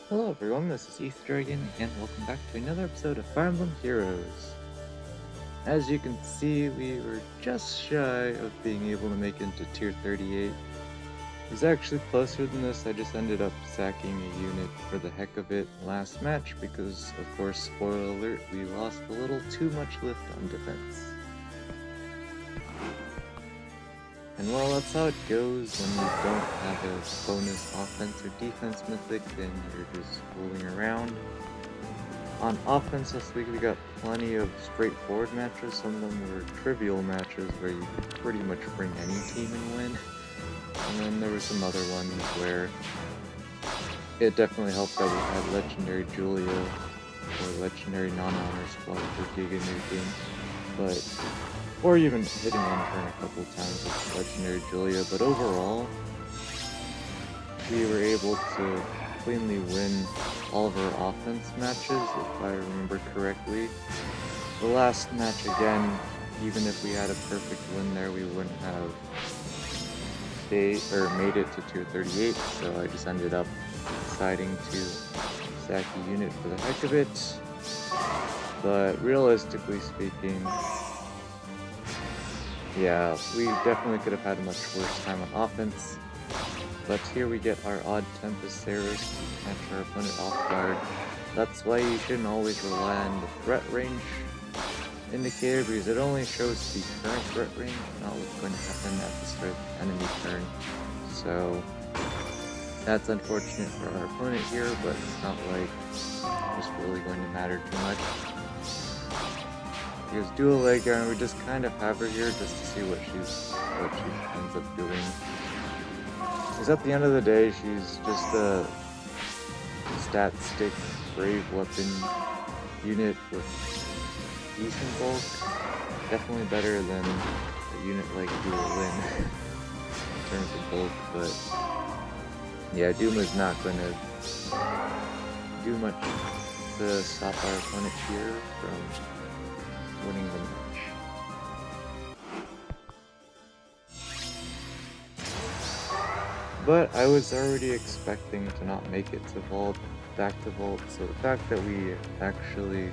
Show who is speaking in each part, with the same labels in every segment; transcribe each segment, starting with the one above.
Speaker 1: Hello everyone, this is Dragon, and welcome back to another episode of Fire Emblem Heroes. As you can see, we were just shy of being able to make it into Tier 38. It was actually closer than this. I just ended up sacking a unit for the heck of it last match because, of course, spoiler alert, we lost a little too much lift on defense. And well, that's how it goes when you don't have a bonus offense or defense mythic, then you're just fooling around. On offense this week, we got plenty of straightforward matches. Some of them were trivial matches where you could pretty much bring any team and win. And then there were some other ones where it definitely helped that we had Legendary Julia or Legendary Non-Honor Squad for Giga Nuking, or even hitting on turn a couple times with Legendary Julia, but overall, we were able to cleanly win all of our offense matches, if I remember correctly. The last match, again, even if we had a perfect win there, we wouldn't have made it to Tier 38, so I just ended up deciding to sack a unit for the heck of it. But realistically speaking, yeah, we definitely could have had a much worse time on offense. But here we get our odd Tempest Saros to catch our opponent off guard. That's why you shouldn't always rely on the threat range indicator, because it only shows the current threat range, not what's going to happen at the start of the enemy turn. So that's unfortunate for our opponent here, but it's not like it's really going to matter too much. Here's Duo Laegjarn, we just kind of have her here just to see what she ends up doing. Because at the end of the day, she's just a stat stick, brave weapon unit with decent bulk. Definitely better than a unit like Duo Lin in terms of bulk, but yeah, Duma's not going to do much to stop our opponent here from winning the match. But I was already expecting to not make it to vault, back to vault, so the fact that we actually,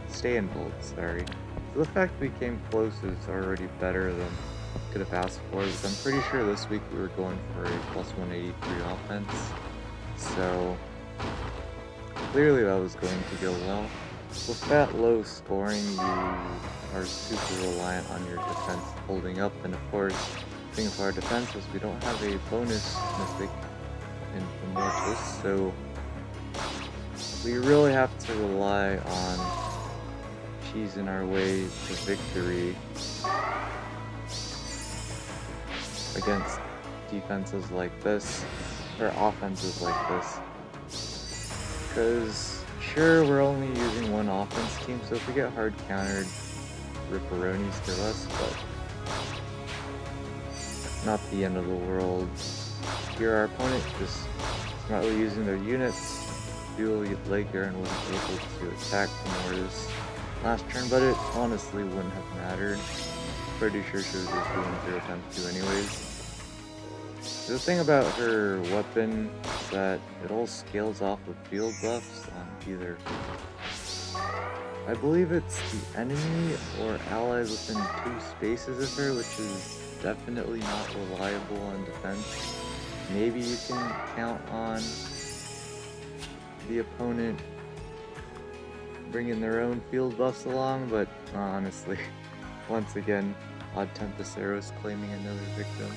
Speaker 1: stay in vault, sorry. So the fact we came close is already better than I could have asked for, because I'm pretty sure this week we were going for a plus 183 offense, so clearly that was going to go well. With that low scoring, you are super reliant on your defense holding up, and of course, the thing for our defense is we don't have a bonus mythic in Immortus, so we really have to rely on cheesing our way to victory against defenses like this, or offenses like this, because sure, we're only using one offense team, so if we get hard countered, ripperonis to us, but not the end of the world. Here our opponent just smartly using their units. Duo Laegjarn wasn't able to attack Immortus last turn, but it honestly wouldn't have mattered. Pretty sure she was just doing 0 times 2 anyways. The thing about her weapon is that it all scales off of field buffs on either, I believe it's the enemy or allies within 2 spaces of her, which is definitely not reliable on defense. Maybe you can count on the opponent bringing their own field buffs along, but honestly, once again, Odd Tempest Saros claiming another victim.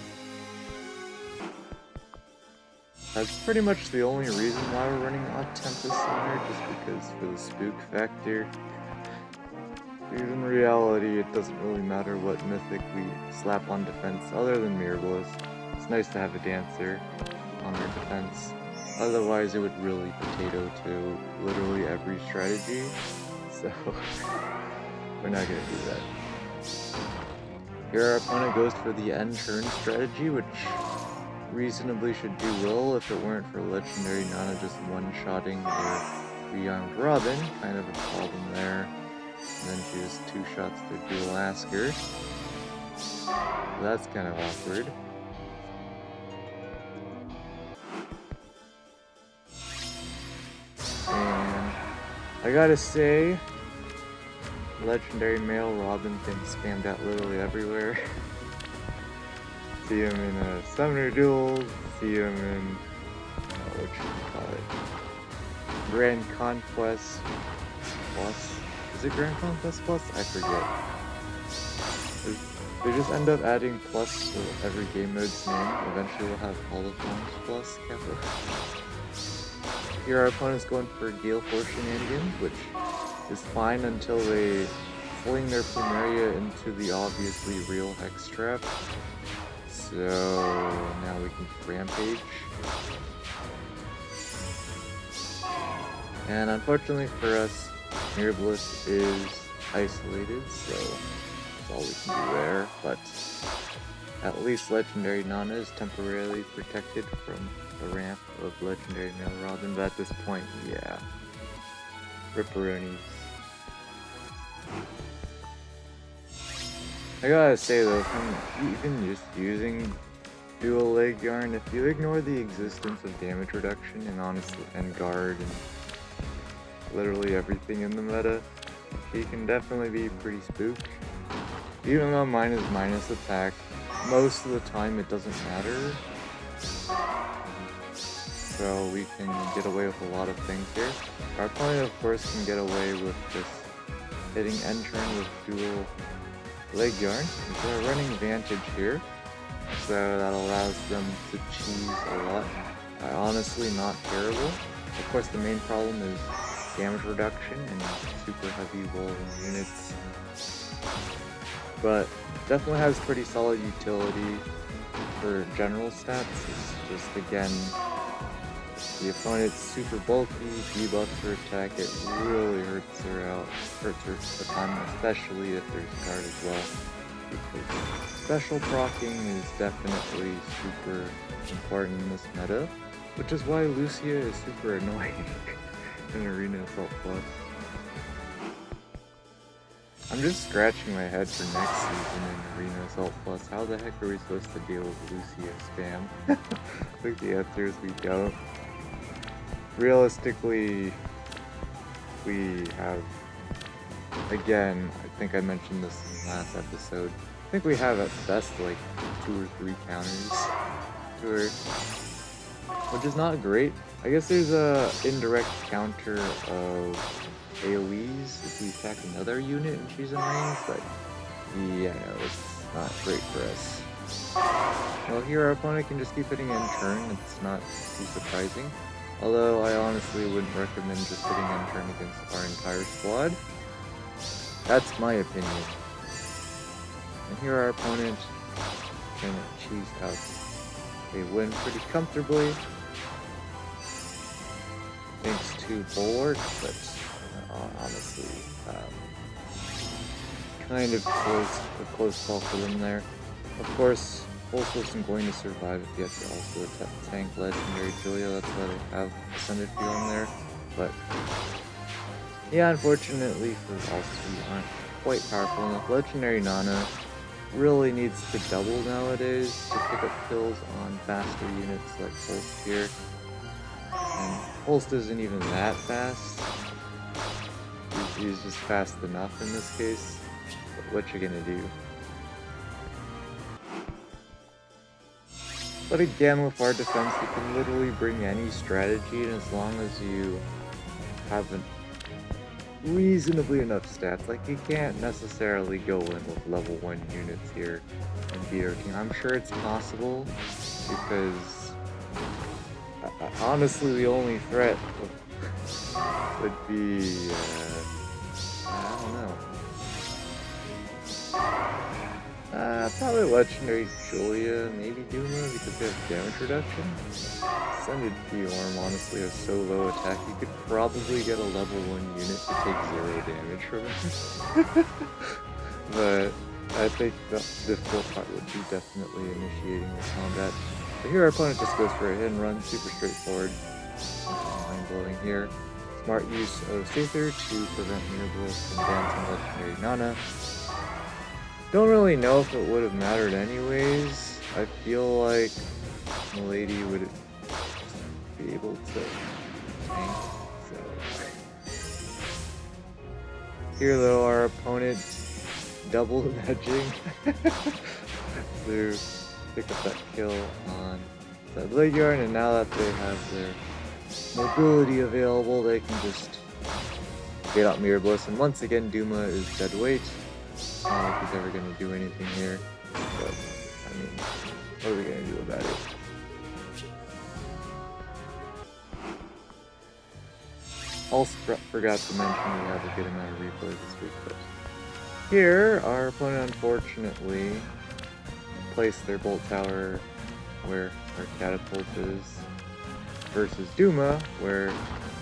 Speaker 1: That's pretty much the only reason why we're running Odd Tempest on her, just because for the spook factor. Because in reality, it doesn't really matter what mythic we slap on defense, other than Mirabilis. It's nice to have a dancer on our defense. Otherwise, it would really potato to literally every strategy, so we're not gonna do that. Here our opponent goes for the end turn strategy, which reasonably should do well if it weren't for Legendary Nana just one-shotting their 3-armed Robin, kind of a problem there. And then she has 2 shots to Duo Laegjarn. So that's kind of awkward. I gotta say, legendary male Robin thing spammed out literally everywhere. See him in a Summoner Duel, see him in, what should you call it? Grand Conquest Plus? Is it Grand Conquest Plus? I forget. They just end up adding plus to every game mode's name. Eventually we'll have Holoforms Plus, capital. Here our opponent's going for Gale Force Shenanigans, which is fine until they fling their Plumeria into the obviously real Hex Trap. So now we can Rampage. And unfortunately for us, Mirabilis is isolated, so that's all we can do there. But at least Legendary Nana is temporarily protected from the ramp of Legendary Male Robin, but at this point, yeah. Ripperoonies. I gotta say though, from even just using Duo Laegjarn, if you ignore the existence of damage reduction and honestly and guard and literally everything in the meta, he can definitely be pretty spooked. Even though mine is minus attack, most of the time it doesn't matter. So we can get away with a lot of things here. Our opponent of course can get away with just hitting end turn with Duo Laegjarn. They're running Vantage here, so that allows them to cheese a lot. Honestly, not terrible. Of course, the main problem is damage reduction and super heavy rolling units, but definitely has pretty solid utility for general stats. It's just, again, the opponent's super bulky, debuff her attack, it really hurts her a ton, especially if there's guard as well. Because special proccing is definitely super important in this meta, which is why Lucia is super annoying in Arena Assault Plus. I'm just scratching my head for next season in Arena Assault Plus. How the heck are we supposed to deal with Lucia spam? I think the answer is we don't. Realistically, we have, again, I think I mentioned this in the last episode, I think we have at best like 2 or 3 counters to her, which is not great. I guess there's a indirect counter of AoEs if we attack another unit and she's in range, but yeah, no, it's not great for us. Well, here our opponent can just keep hitting end turn, it's not too surprising. Although I honestly wouldn't recommend just hitting end turn against our entire squad. That's my opinion. And here our opponent can cheese out a win pretty comfortably, thanks to Bulwark, but honestly, kind of a close call for them there. Of course, Pulse isn't going to survive if you have to also tank Legendary Julia, that's why they have Ascended Field in there. But yeah, unfortunately for us, we aren't quite powerful enough. Legendary Nana really needs to double nowadays to pick up kills on faster units like Pulse here. And Pulse isn't even that fast. He's just fast enough in this case. But what you gonna do? But again, with our defense, you can literally bring any strategy, and as long as you have reasonably enough stats, like you can't necessarily go in with level 1 units here and beat our team. I'm sure it's possible, because honestly the only threat would be, I don't know. Probably Legendary Julia, maybe Duma, because they have damage reduction. Ascended Fiorm honestly has so low attack, you could probably get a level 1 unit to take 0 damage from it. But I think the difficult part would be definitely initiating the combat. But here our opponent just goes for a hit and run, super straightforward. Mind-blowing here. Smart use of Sather to prevent Mirabilis from dancing Legendary Nana. Don't really know if it would have mattered anyways. I feel like Milady would be able to tank, so Here though, our opponent double nudging to pick up that kill on the Laegjarn, and now that they have their mobility available, they can just get out Mirror Bliss, and once again Duma is dead weight. I don't think he's ever going to do anything here, but I mean, what are we going to do about it? Also forgot to mention we have a good amount of replays this week, but here our opponent unfortunately placed their bolt tower where our catapult is, versus Duma where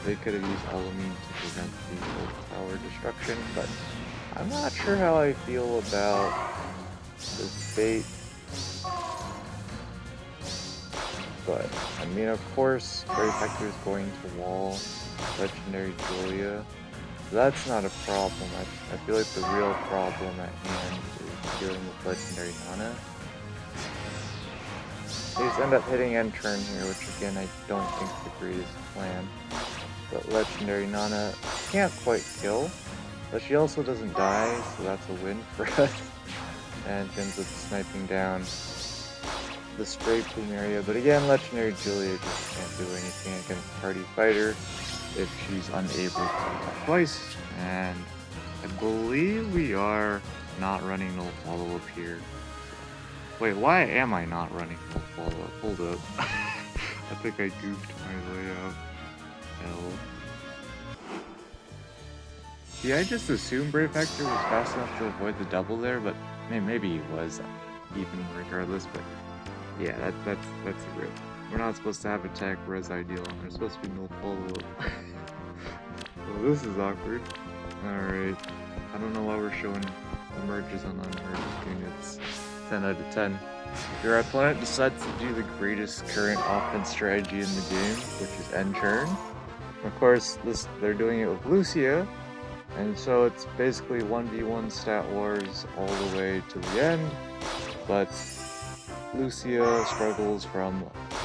Speaker 1: they could have used Element to prevent the bolt tower destruction, but I'm not sure how I feel about this bait. But I mean, of course, Brave Hector is going to wall Legendary Julia. So that's not a problem. I feel like the real problem at hand is dealing with Legendary Nana. They just end up hitting end turn here, which again I don't think is the greatest plan. But Legendary Nana can't quite kill, but she also doesn't die, so that's a win for us. And she ends up sniping down the stray Plumeria, but again, Legendary Julia just can't do anything against Party Fighter if she's unable to attack twice, and I believe we are not running no follow-up here. Wait, why am I not running no follow-up? Hold up. I think I goofed my layout. Hell. Yeah, I just assumed Brave Hector was fast enough to avoid the double there, but maybe he was, even regardless, but yeah, that's a rip. We're not supposed to have attack res ideal, and there's supposed to be no follow-up. Well, this is awkward. Alright. I don't know why we're showing emerges on unmerged units. 10 out of 10. Your opponent decides to do the greatest current offense strategy in the game, which is end turn. Of course, they're doing it with Lucia, and so it's basically 1v1 stat wars all the way to the end, but Lucia struggles from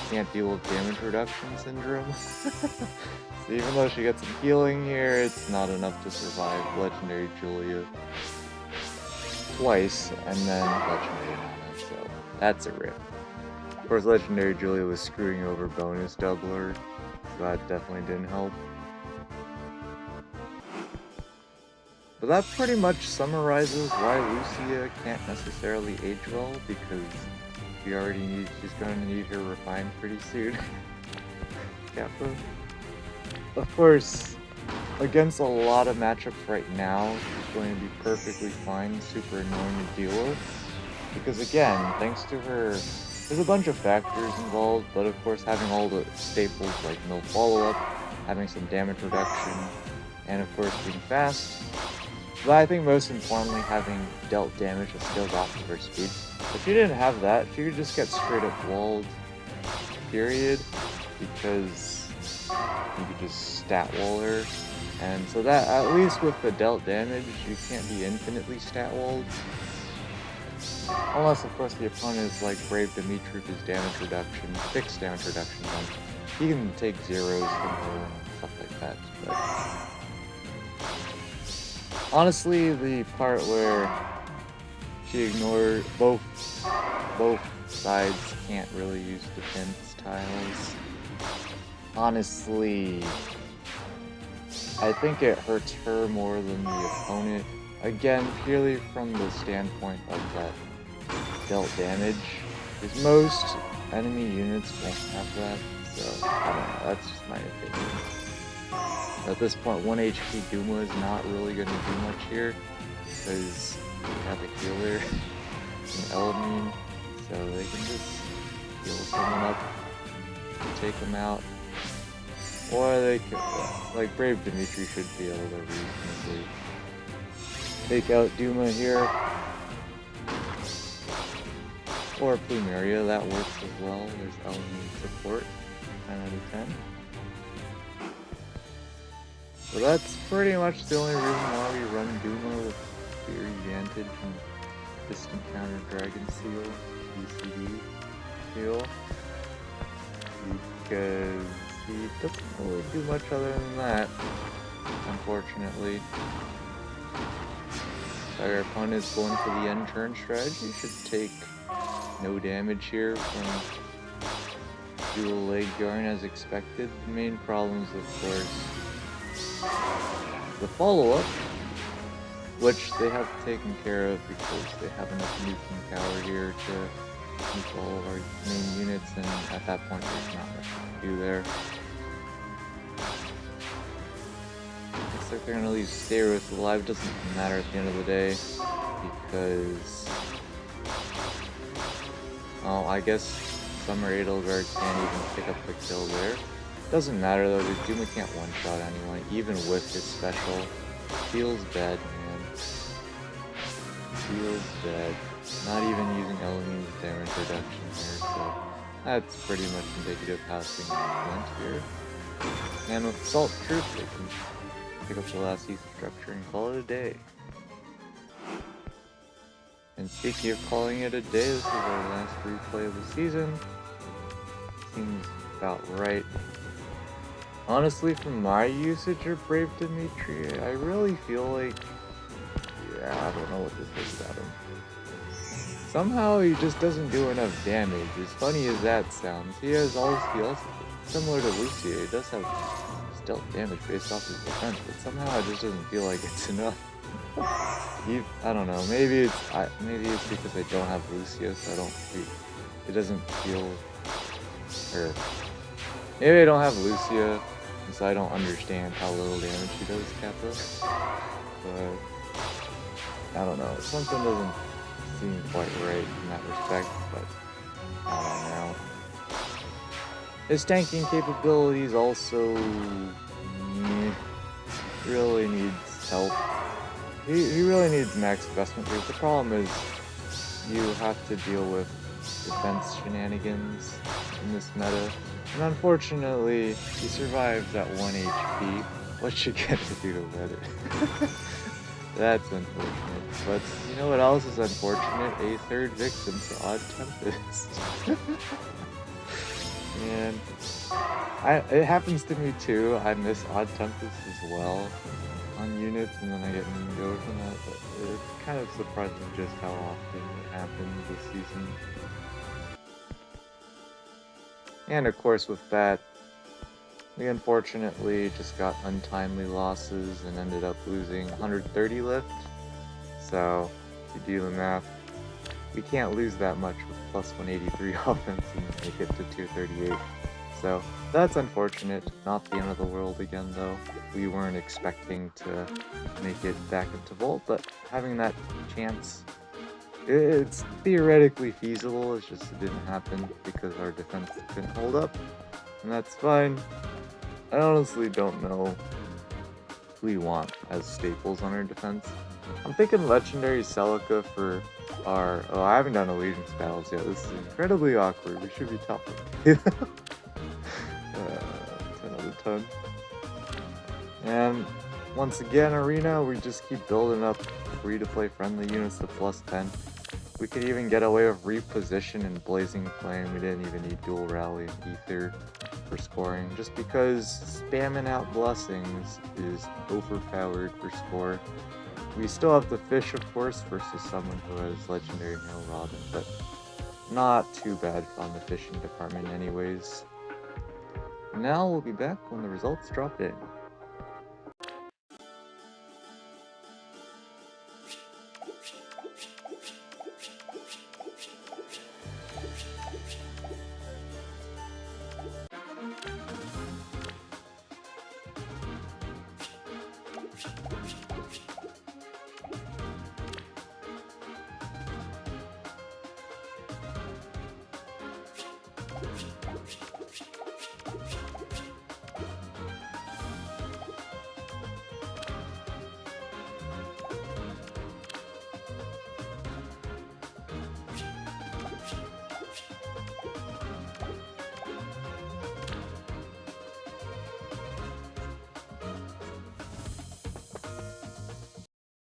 Speaker 1: can't deal with damage reduction syndrome. So even though she gets some healing here, it's not enough to survive Legendary Julia twice, and then Legendary Nana, so that's a rip. Of course, Legendary Julia was screwing over bonus doubler, so that definitely didn't help. But that pretty much summarizes why Lucia can't necessarily age well, because she's going to need her refined pretty soon. Kappa. Of course, against a lot of matchups right now, she's going to be perfectly fine, super annoying to deal with. Because again, thanks to her, there's a bunch of factors involved, but of course having all the staples like no follow-up, having some damage reduction, and of course being fast. But I think most importantly, having dealt damage that scales off of her speed. If she didn't have that, she would just get straight up walled, period, because you could just stat wall her. And so that, at least with the dealt damage, you can't be infinitely stat walled. Unless, of course, the opponent is like Brave Dimitri with his damage reduction, fixed damage reduction, then he can take zeros from her and stuff like that. But honestly, the part where she ignored both sides can't really use defense tiles. Honestly, I think it hurts her more than the opponent. Again, purely from the standpoint of that dealt damage, because most enemy units won't have that, so I don't know, that's just my opinion. At this point, 1 HP Duma is not really going to do much here, because we have a healer, an Elamine, so they can just heal someone up, take them out, or they can, like Brave Dimitri should be able to reasonably take out Duma here, or Plumeria, that works as well. There's Elamine support, 10 out of 10. So that's pretty much the only reason why we run Duma with Fury Vantage and Distant Counter Dragon Seal, DCD Seal, because he doesn't really do much other than that, unfortunately. Our opponent is going for the end turn strategy. Should take no damage here from Duo Laegjarn as expected. The main problem is, of course, the follow-up, which they have taken care of because they have enough nuking power here to keep all of our main units, and at that point there's not much to do there. Looks like they're gonna leave Steros alive. Doesn't matter at the end of the day because, oh, I guess Summer Edelgard can't even pick up the kill there. Doesn't matter though, because Duma can't one-shot anyone, even with his special. Feels bad, man. Feels bad. Not even using Elamine damage reduction here, so that's pretty much indicative how things went here. And with Salt Truth, they can pick up the last piece of structure and call it a day. And speaking of calling it a day, this is our last replay of the season. Seems about right. Honestly, from my usage of Brave Dimitri, I really feel like, yeah, I don't know what this is about him. Somehow he just doesn't do enough damage. As funny as that sounds, he also similar to Lucia, he does have stealth damage based off his defense, but somehow it just doesn't feel like it's enough. I don't know. Maybe it's because I don't have Lucia, so it doesn't feel. Or maybe I don't have Lucia, so I don't understand how little damage she does, Kappa. But I don't know. Something doesn't seem quite right in that respect, but I don't know. His tanking capabilities also really needs help. He really needs max investment here. The problem is you have to deal with defense shenanigans in this meta. And unfortunately, he survives at 1 HP. What you gonna do to let it? That's unfortunate. But you know what else is unfortunate? A third victim to Odd Tempest. And it happens to me too. I miss Odd Tempest as well on units, and then I get memed over from that. But it's kind of surprising just how often it happens this season. And of course with that, we unfortunately just got untimely losses and ended up losing 130 lift. So, if you do the math, we can't lose that much with plus 183 offense and make it to 238. So, that's unfortunate. Not the end of the world again though. We weren't expecting to make it back into Volt, but having that chance, it's theoretically feasible. It's just it didn't happen because our defense couldn't hold up, and that's fine. I honestly don't know who we want as staples on our defense. I'm thinking Legendary Celica for our... Oh, I haven't done Allegiance battles yet. This is incredibly awkward. We should be tougher. 10 out of 10. And once again, Arena, we just keep building up free-to-play friendly units to plus 10. We could even get away with Reposition and Blazing Flame. We didn't even need Dual Rally and Ether for scoring, just because spamming out Blessings is overpowered for score. We still have the Fish, of course, versus someone who has Legendary Nail Robin, but not too bad on the fishing department anyways. Now we'll be back when the results drop in.